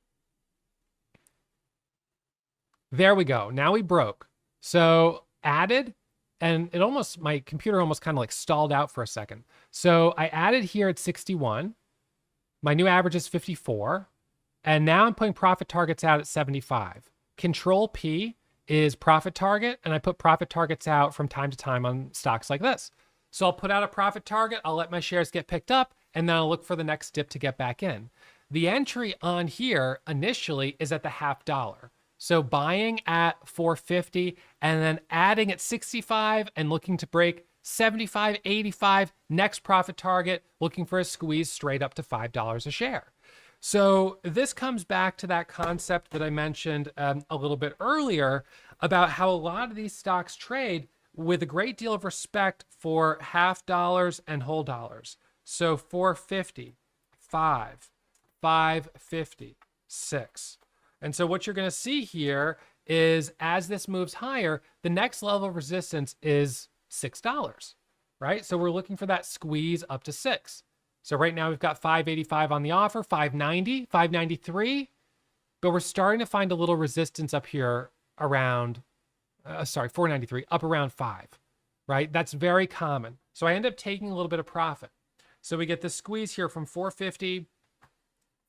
There we go. Now we broke. So added, and my computer almost kind of like stalled out for a second. So I added here at 61. My new average is 54. And now I'm putting profit targets out at 75. Control P is profit target, and I put profit targets out from time to time on stocks like this. So I'll put out a profit target, I'll let my shares get picked up, and then I'll look for the next dip to get back in. The entry on here initially is at the $0.50. So buying at 450 and then adding at 65 and looking to break 75, 85, next profit target, looking for a squeeze straight up to $5 a share. So this comes back to that concept that I mentioned a little bit earlier about how a lot of these stocks trade with a great deal of respect for $0.50 and whole dollars. So 450, 5, 550, 6. And so what you're going to see here is as this moves higher, the next level of resistance is $6, right? So we're looking for that squeeze up to 6. So right now we've got 585 on the offer, 590, 593, but we're starting to find a little resistance up here around, 493, up around 5, right? That's very common. So I end up taking a little bit of profit. So we get the squeeze here from 450,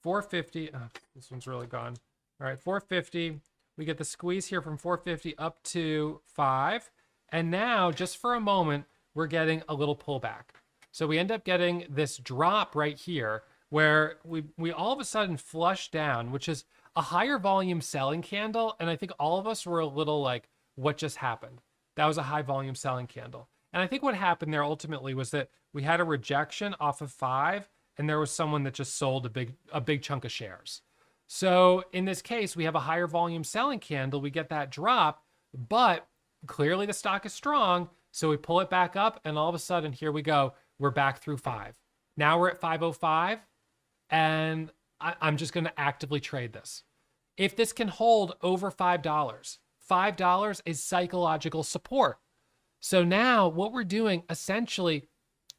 450, this one's really gone. All right, 450, we get the squeeze here from 450 up to 5. And now, just for a moment, we're getting a little pullback. So we end up getting this drop right here where we all of a sudden flush down, which is a higher volume selling candle. And I think all of us were a little like, what just happened? That was a high volume selling candle. And I think what happened there ultimately was that we had a rejection off of 5 and there was someone that just sold a big chunk of shares. So in this case, we have a higher volume selling candle. We get that drop, but clearly the stock is strong. So we pull it back up and all of a sudden, here we go. We're back through 5. Now we're at 505 and I'm just going to actively trade this. If this can hold over $5, $5 is psychological support. So now what we're doing essentially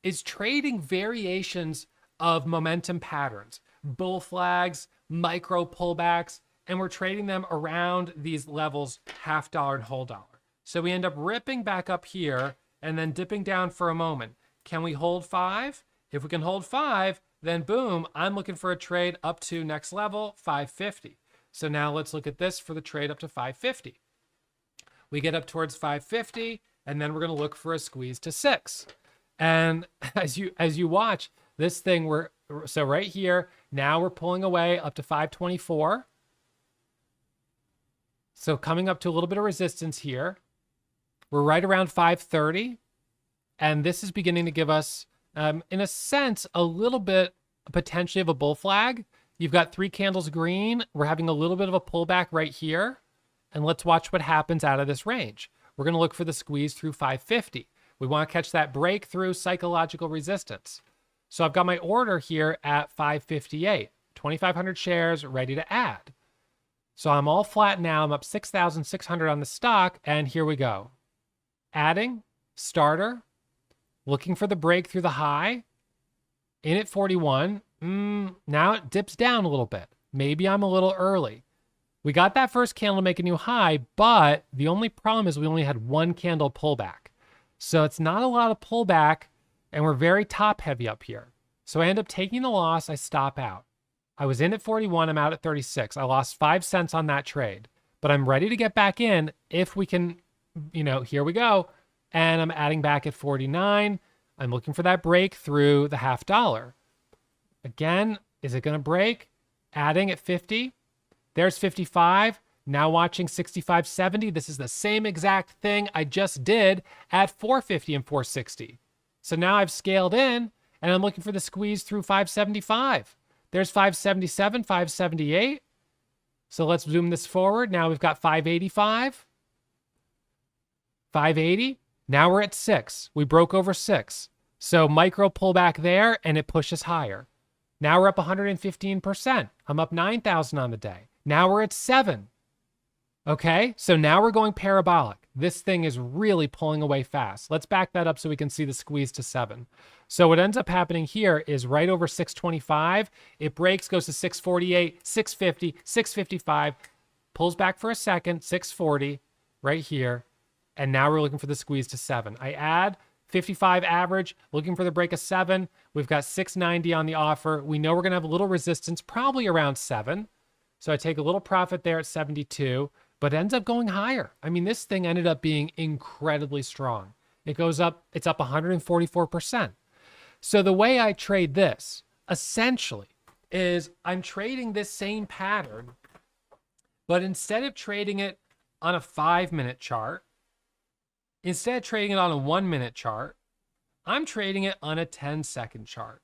is trading variations of momentum patterns, bull flags, micro pullbacks, and we're trading them around these levels, $0.50 and whole dollar. So we end up ripping back up here and then dipping down for a moment. Can we hold 5? If we can hold 5, then boom, I'm looking for a trade up to next level, 550. So now let's look at this for the trade up to 550. We get up towards 550, and then we're going to look for a squeeze to 6. And as you watch this thing, so right here, now we're pulling away up to 524. So coming up to a little bit of resistance here. We're right around 530. And this is beginning to give us, in a sense, a little bit potentially of a bull flag. You've got 3 candles green. We're having a little bit of a pullback right here. And let's watch what happens out of this range. We're going to look for the squeeze through 550. We want to catch that breakthrough psychological resistance. So I've got my order here at 558, 2,500 shares ready to add. So I'm all flat now. I'm up 6,600 on the stock. And here we go. Adding, starter, looking for the break through the high, in at 41. Now it dips down a little bit. Maybe I'm a little early. We got that first candle to make a new high, but the only problem is we only had 1 candle pullback. So it's not a lot of pullback, and we're very top heavy up here. So I end up taking the loss. I stop out. I was in at 41. I'm out at 36. I lost 5 cents on that trade, but I'm ready to get back in if we can, here we go. And I'm adding back at 49. I'm looking for that break through the $0.50. Again, is it going to break? Adding at 50. There's 55. Now watching 65.70. This is the same exact thing I just did at 450 and 460. So now I've scaled in and I'm looking for the squeeze through 575. There's 577, 578. So let's zoom this forward. Now we've got 585, 580. Now we're at 6. We broke over 6. So micro pullback there and it pushes higher. Now we're up 115%. I'm up 9,000 on the day. Now we're at 7. Okay, so now we're going parabolic. This thing is really pulling away fast. Let's back that up so we can see the squeeze to 7. So what ends up happening here is right over 625. It breaks, goes to 648, 650, 655, pulls back for a second, 640 right here. And now we're looking for the squeeze to 7. I add 55 average, looking for the break of 7. We've got 690 on the offer. We know we're going to have a little resistance, probably around 7. So I take a little profit there at 72, but ends up going higher. I mean, this thing ended up being incredibly strong. It goes up, it's up 144%. So the way I trade this essentially is I'm trading this same pattern, but instead of trading it on a 5-minute chart, instead of trading it on a 1-minute chart, I'm trading it on a 10-second chart.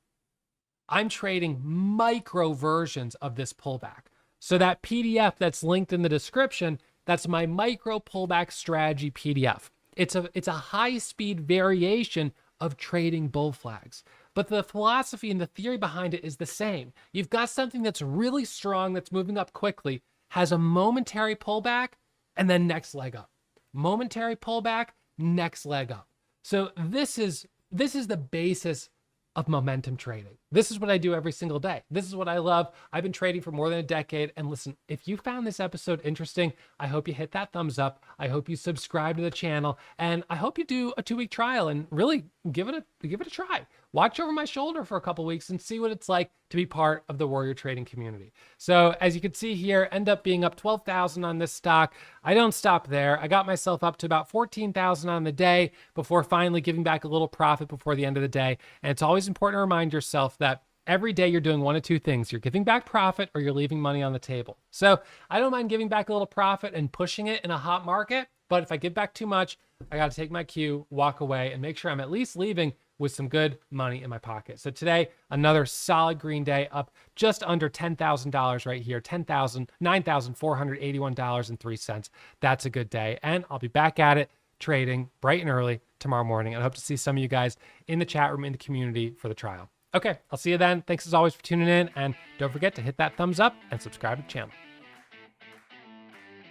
I'm trading micro versions of this pullback. So that PDF that's linked in the description, that's my micro pullback strategy PDF. It's a high-speed variation of trading bull flags. But the philosophy and the theory behind it is the same. You've got something that's really strong, that's moving up quickly, has a momentary pullback, and then next leg up. Momentary pullback, next leg up. So this is the basis of momentum trading. This is what I do every single day. This is what I love. I've been trading for more than a decade. And listen, if you found this episode interesting, I hope you hit that thumbs up. I hope you subscribe to the channel, and I hope you do a 2-week trial and really give it a try. Watch over my shoulder for a couple weeks and see what it's like to be part of the Warrior Trading community. So as you can see here, end up being up 12,000 on this stock. I don't stop there. I got myself up to about 14,000 on the day before finally giving back a little profit before the end of the day. And it's always important to remind yourself that every day you're doing one of two things. You're giving back profit or you're leaving money on the table. So I don't mind giving back a little profit and pushing it in a hot market. But if I give back too much, I got to take my cue, walk away, and make sure I'm at least leaving with some good money in my pocket. So today, another solid green day, up just under $10,000 right here, $9,481.03. That's a good day. And I'll be back at it trading bright and early tomorrow morning. And I hope to see some of you guys in the chat room, in the community for the trial. Okay, I'll see you then. Thanks as always for tuning in. And don't forget to hit that thumbs up and subscribe to the channel.